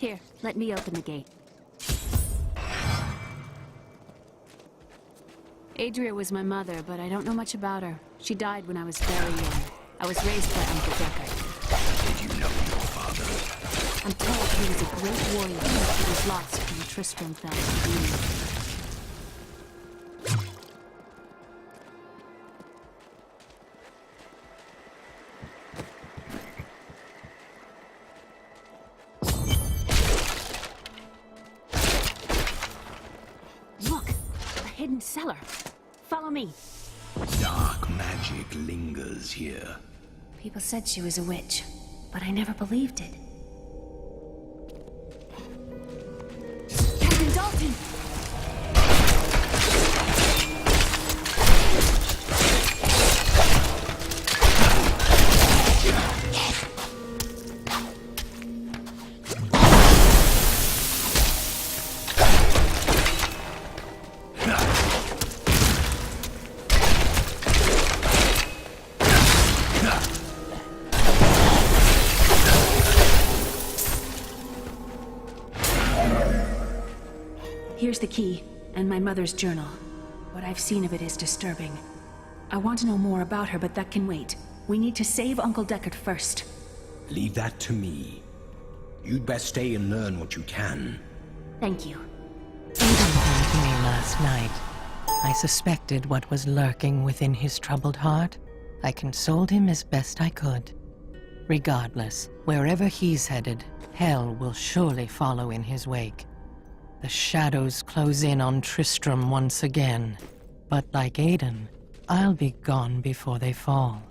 Here, let me open the gate. Adria was my mother, but I don't know much about her. She died when I was very young. I was raised by Uncle Deckard. Did you know your father? I'm told he was a great warrior who was lost when Tristram fell to demons. Look! A hidden cellar! Follow me! Dark magic lingers here. People said she was a witch, but I never believed it. Captain Dalton! Here's the key, and my mother's journal. What I've seen of it is disturbing. I want to know more about her, but that can wait. We need to save Uncle Deckard first. Leave that to me. You'd best stay and learn what you can. Thank you. Aiden came to me last night. I suspected what was lurking within his troubled heart. I consoled him as best I could. Regardless, wherever he's headed, hell will surely follow in his wake. The shadows close in on Tristram once again. But like Aiden, I'll be gone before they fall.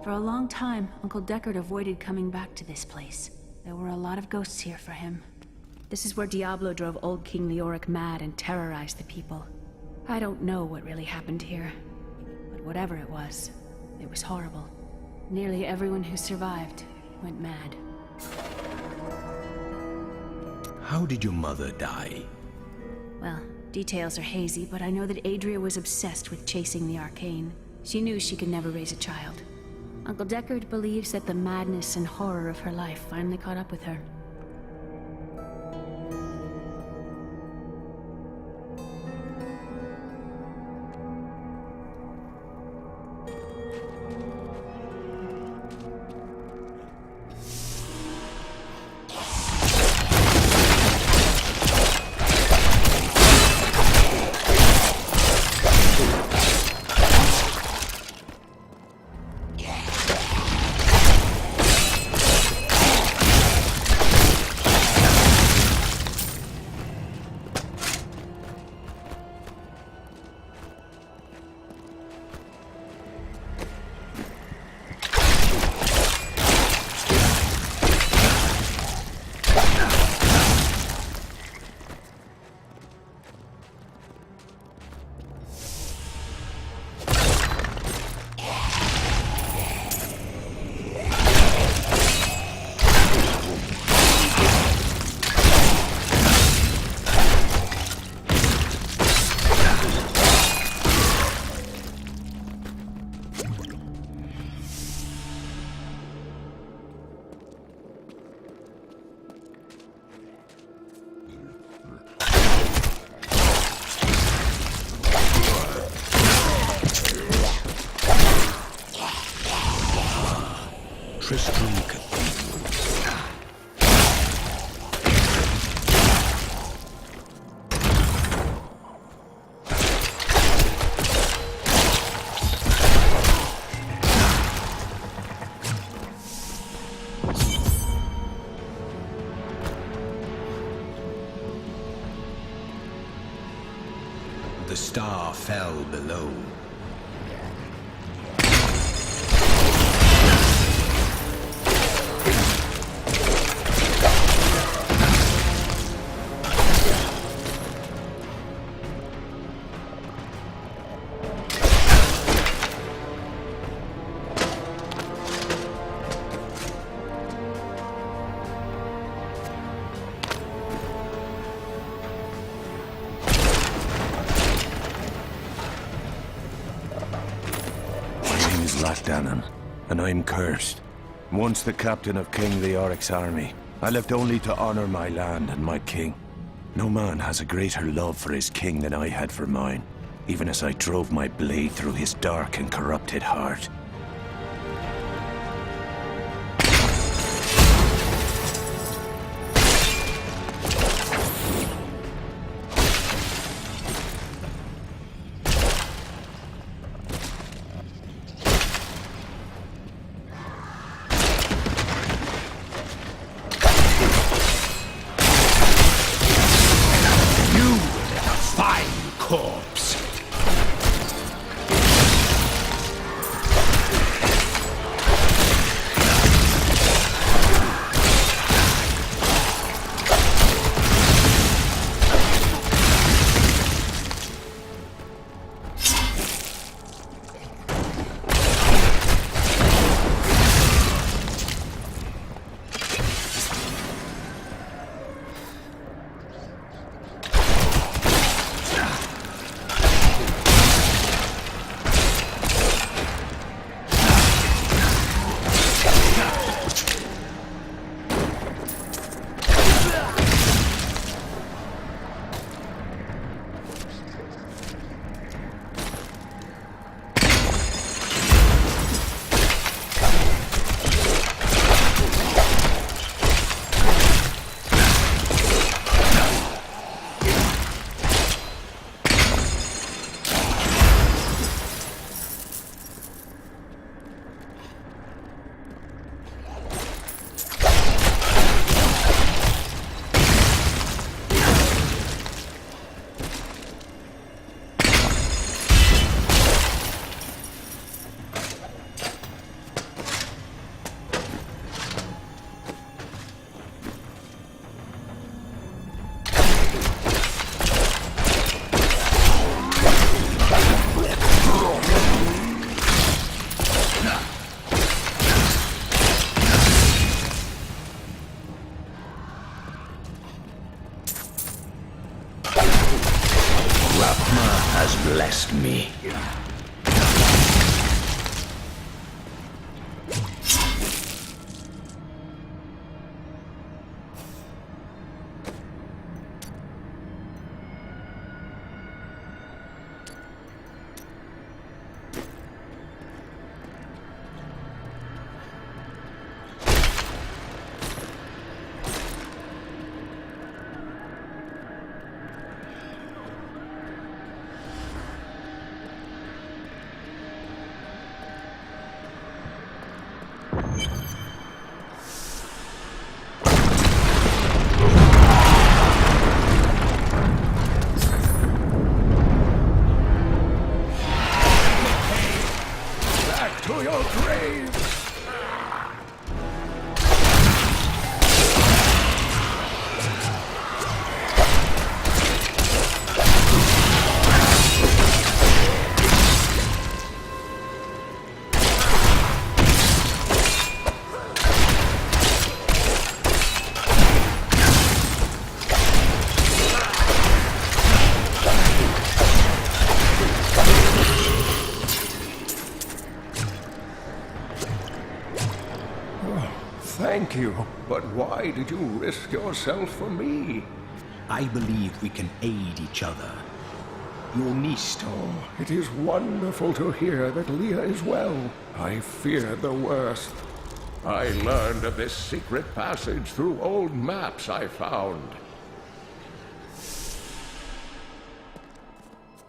For a long time, Uncle Deckard avoided coming back to this place. There were a lot of ghosts here for him. This is where Diablo drove old King Leoric mad and terrorized the people. I don't know what really happened here, but whatever it was horrible. Nearly everyone who survived went mad. How did your mother die? Well, details are hazy, but I know that Adria was obsessed with chasing the arcane. She knew she could never raise a child. Uncle Deckard believes that the madness and horror of her life finally caught up with her. Tristram. The star fell below. Latdanan, and I'm cursed. Once the captain of King Leoric's army, I lived only to honor my land and my king. No man has a greater love for his king than I had for mine, even as I drove my blade through his dark and corrupted heart. Corpse. Blessed me. To your grave! Thank you, but why did you risk yourself for me? I believe we can aid each other. Your niece. Oh, it is wonderful to hear that Leah is well. I feared the worst. I learned of this secret passage through old maps I found.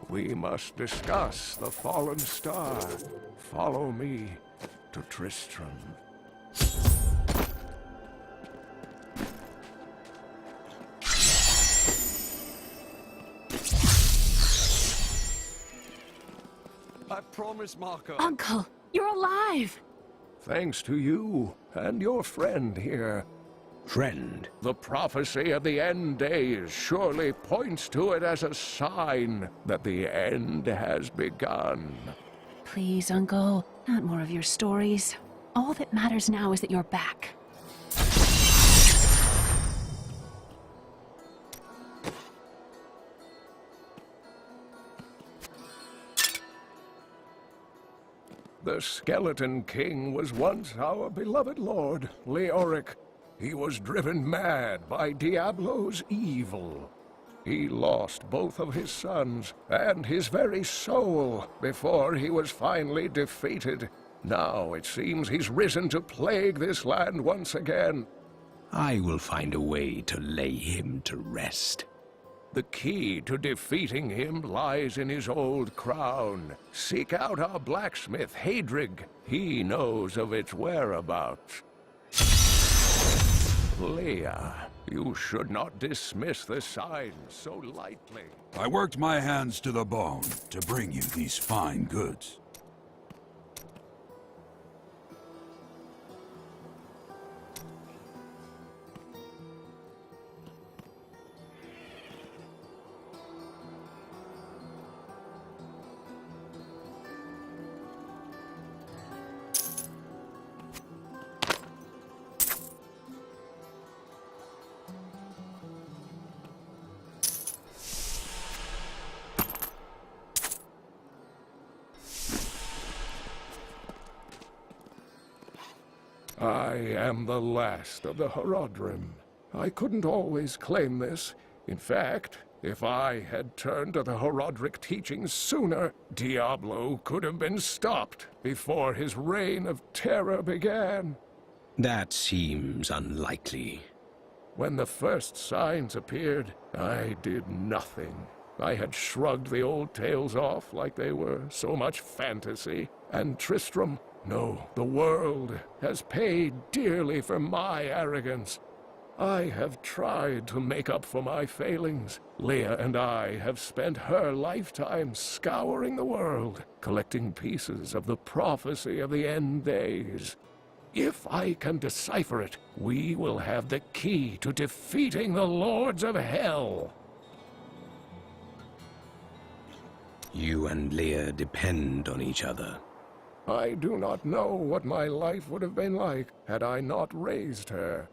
We must discuss the fallen star. Follow me to Tristram. I promise, Marco. Uncle, you're alive! Thanks to you and your friend here. Friend. The prophecy of the end days surely points to it as a sign that the end has begun. Please, Uncle, not more of your stories. All that matters now is that you're back. The Skeleton King was once our beloved lord, Leoric. He was driven mad by Diablo's evil. He lost both of his sons and his very soul before he was finally defeated. Now it seems he's risen to plague this land once again. I will find a way to lay him to rest. The key to defeating him lies in his old crown. Seek out our blacksmith, Hadrig. He knows of its whereabouts. Leia, you should not dismiss the signs so lightly. I worked my hands to the bone to bring you these fine goods. I am the last of the Horodrim. I couldn't always claim this. In fact, if I had turned to the Horodric teachings sooner, Diablo could have been stopped before his reign of terror began. That seems unlikely. When the first signs appeared, I did nothing. I had shrugged the old tales off like they were so much fantasy, and Tristram, no, the world has paid dearly for my arrogance. I have tried to make up for my failings. Leia and I have spent her lifetime scouring the world, collecting pieces of the prophecy of the end days. If I can decipher it, we will have the key to defeating the Lords of Hell. You and Leia depend on each other. I do not know what my life would have been like had I not raised her.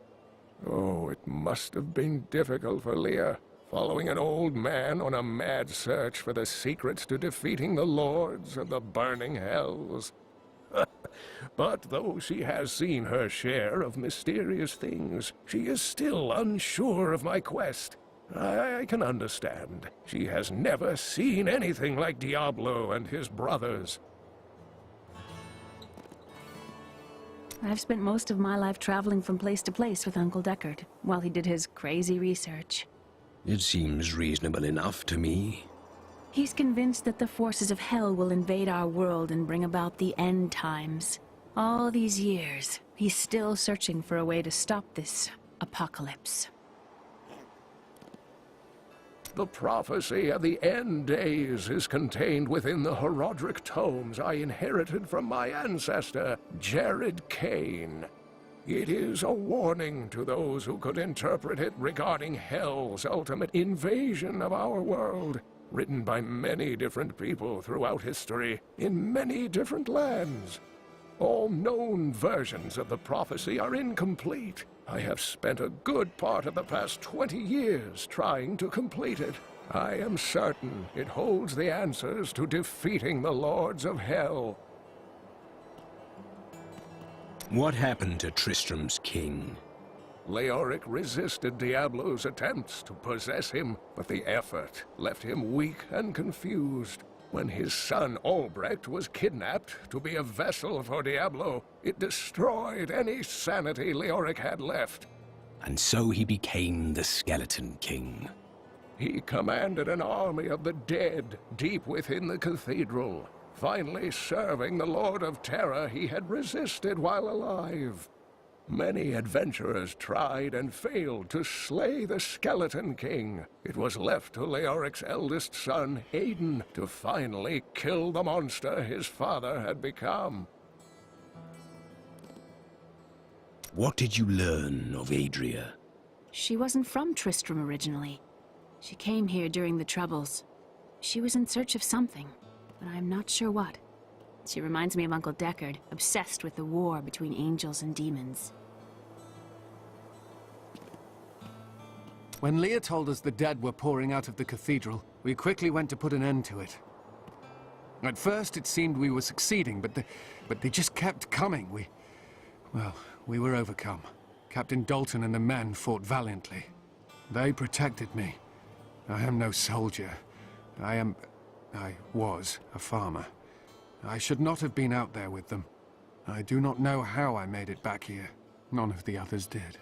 Oh, it must have been difficult for Leia, following an old man on a mad search for the secrets to defeating the Lords of the burning hells. But though she has seen her share of mysterious things, she is still unsure of my quest. I can understand. She has never seen anything like Diablo and his brothers. I've spent most of my life traveling from place to place with Uncle Deckard, while he did his crazy research. It seems reasonable enough to me. He's convinced that the forces of hell will invade our world and bring about the end times. All these years, he's still searching for a way to stop this apocalypse. The prophecy of the end days is contained within the Horodric tomes I inherited from my ancestor, Jared Kane. It is a warning to those who could interpret it regarding Hell's ultimate invasion of our world, written by many different people throughout history, in many different lands. All known versions of the prophecy are incomplete. I have spent a good part of the past 20 years trying to complete it. I am certain it holds the answers to defeating the Lords of Hell. What happened to Tristram's king? Leoric resisted Diablo's attempts to possess him, but the effort left him weak and confused. When his son Albrecht was kidnapped to be a vessel for Diablo, it destroyed any sanity Leoric had left. And so he became the Skeleton King. He commanded an army of the dead deep within the cathedral, finally serving the Lord of Terror he had resisted while alive. Many adventurers tried and failed to slay the Skeleton King. It was left to Leoric's eldest son, Aiden, to finally kill the monster his father had become. What did you learn of Adria? She wasn't from Tristram originally. She came here during the Troubles. She was in search of something, but I'm not sure what. She reminds me of Uncle Deckard, obsessed with the war between angels and demons. When Leia told us the dead were pouring out of the cathedral, we quickly went to put an end to it. At first, it seemed we were succeeding, but they just kept coming. We were overcome. Captain Dalton and the men fought valiantly. They protected me. I am no soldier. I was a farmer. I should not have been out there with them. I do not know how I made it back here. None of the others did.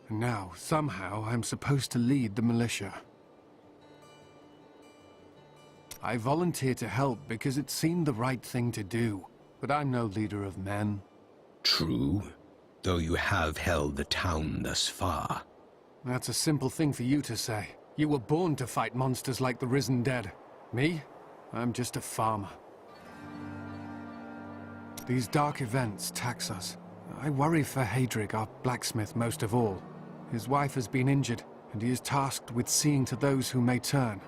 And now, somehow, I'm supposed to lead the militia. I volunteered to help because it seemed the right thing to do. But I'm no leader of men. True, though you have held the town thus far. That's a simple thing for you to say. You were born to fight monsters like the risen dead. Me? I'm just a farmer. These dark events tax us. I worry for Hadrig, our blacksmith, most of all. His wife has been injured, and he is tasked with seeing to those who may turn.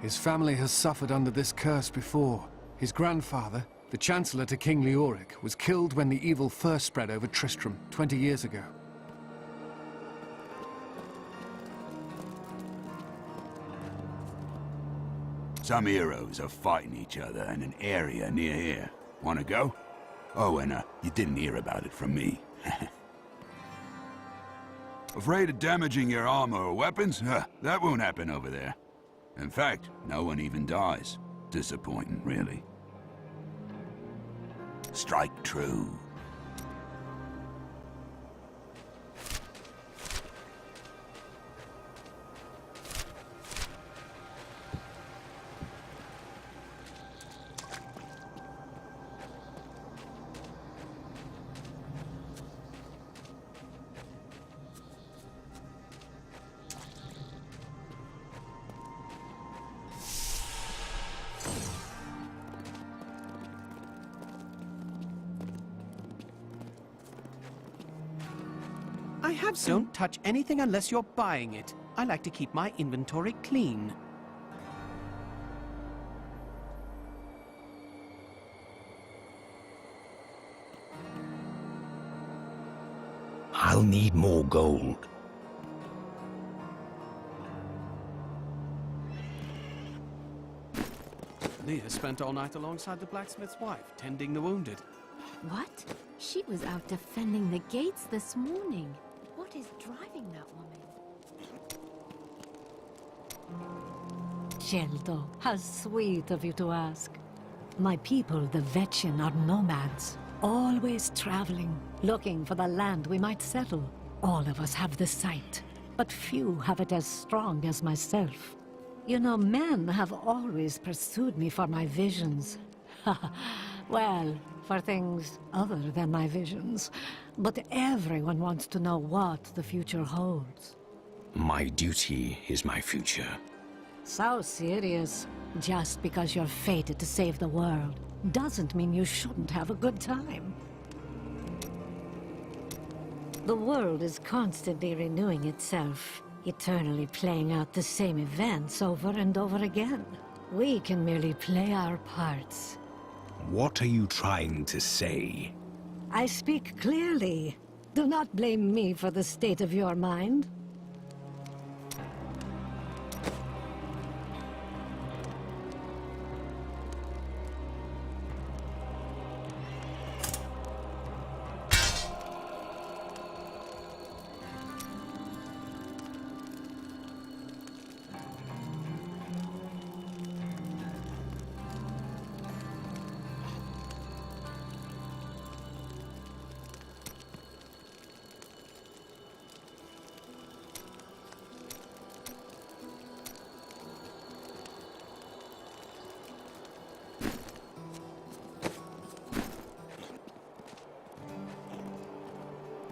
His family has suffered under this curse before. His grandfather, the Chancellor to King Leoric, was killed when the evil first spread over Tristram 20 years ago. Some heroes are fighting each other in an area near here. Wanna go? Oh, and you didn't hear about it from me. Afraid of damaging your armor or weapons? That won't happen over there. In fact, no one even dies. Disappointing, really. Strike true. I have some... Don't touch anything unless you're buying it. I like to keep my inventory clean. I'll need more gold. Leah spent all night alongside the blacksmith's wife, tending the wounded. What? She was out defending the gates this morning. What is driving that woman? Geldo, how sweet of you to ask. My people, the Vetchin, are nomads, always traveling, looking for the land we might settle. All of us have the sight, but few have it as strong as myself. You know, men have always pursued me for my visions. Well, for things other than my visions. But everyone wants to know what the future holds. My duty is my future. So serious. Just because you're fated to save the world doesn't mean you shouldn't have a good time. The world is constantly renewing itself, eternally playing out the same events over and over again. We can merely play our parts. What are you trying to say? I speak clearly. Do not blame me for the state of your mind.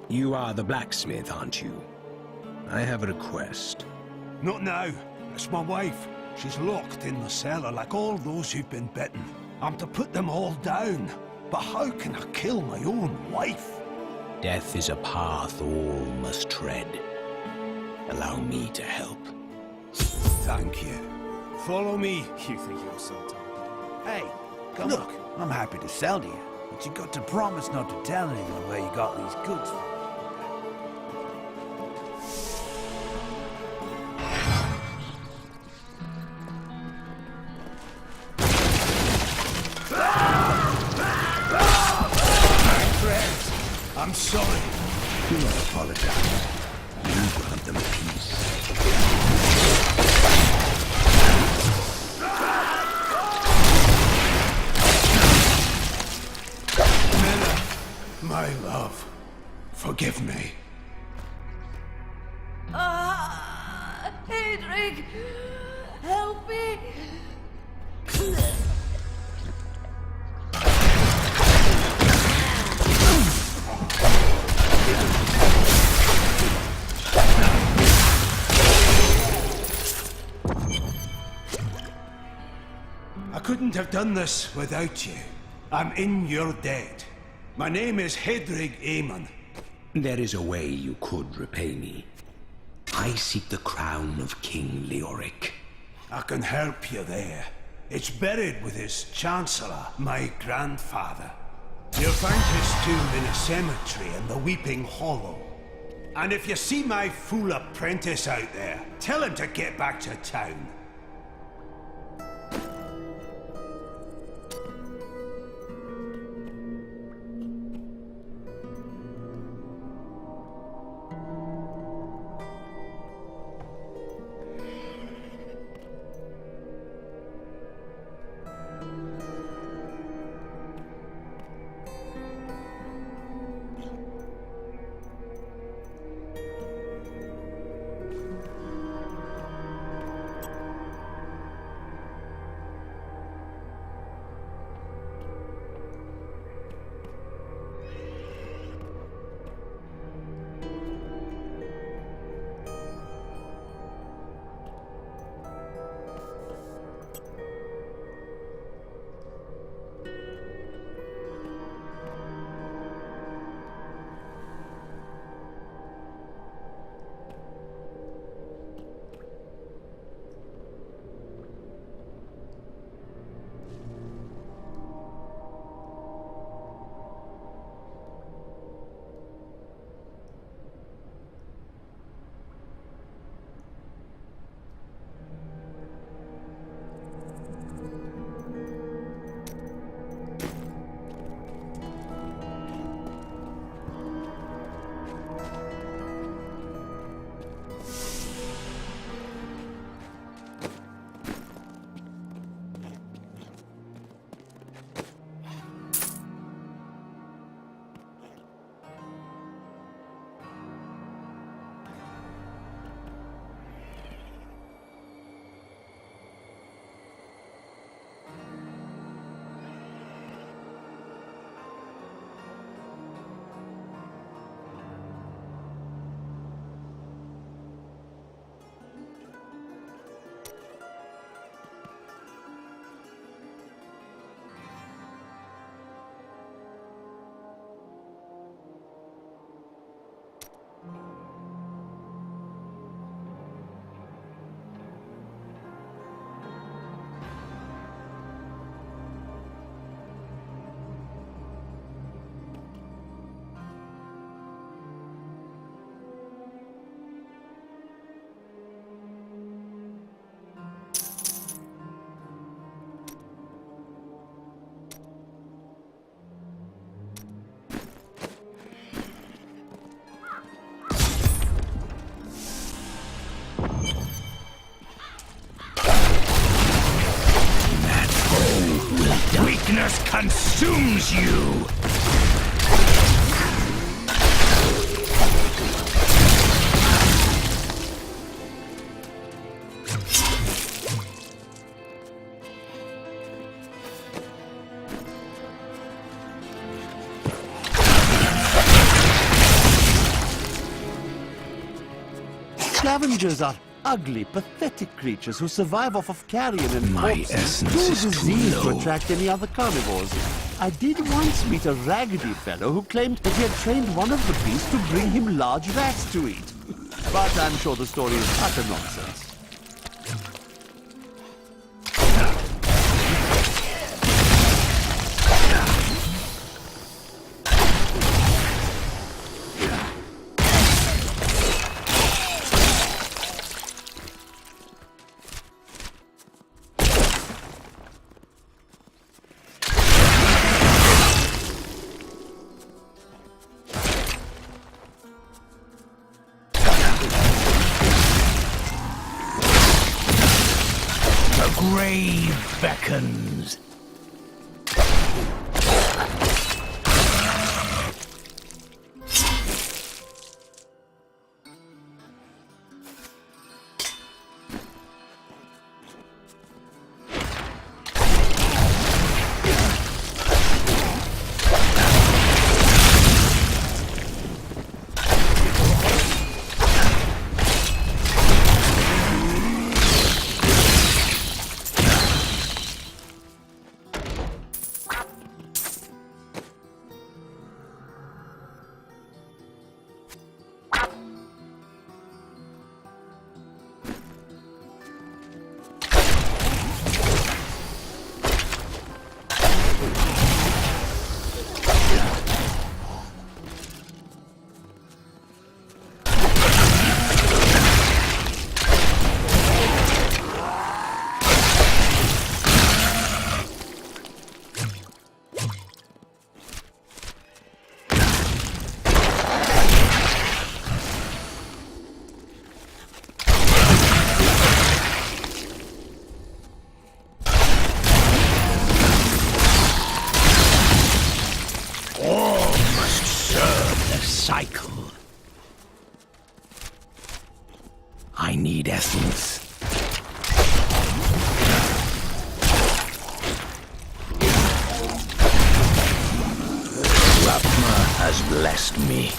You are the blacksmith, aren't you? I have a request. Not now. It's my wife. She's locked in the cellar like all those who've been bitten. I'm to put them all down. But how can I kill my own wife? Death is a path all must tread. Allow me to help. Thank you. Follow me. You think you're so tough? Hey, look, I'm happy to sell to you, but you got to promise not to tell anyone where you got these goods from. I'm sorry. Do not apologize. You grant them peace. My love, forgive me. Hedrig! Help me! I couldn't have done this without you. I'm in your debt. My name is Hedrig Aemon. There is a way you could repay me. I seek the crown of King Leoric. I can help you there. It's buried with his Chancellor, my grandfather. You'll find his tomb in a cemetery in the Weeping Hollow. And if you see my fool apprentice out there, tell him to get back to town. Weakness consumes you! Scavengers are ugly, pathetic creatures who survive off of carrion and My corpses, essence too is too diseased to low. attract any other carnivores. I did once meet a raggedy fellow who claimed that he had trained one of the beasts to bring him large rats to eat. But I'm sure the story is utter nonsense. grave beckons. Cycle. I need essence. Rapma has blessed me.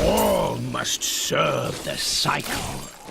All must serve the cycle.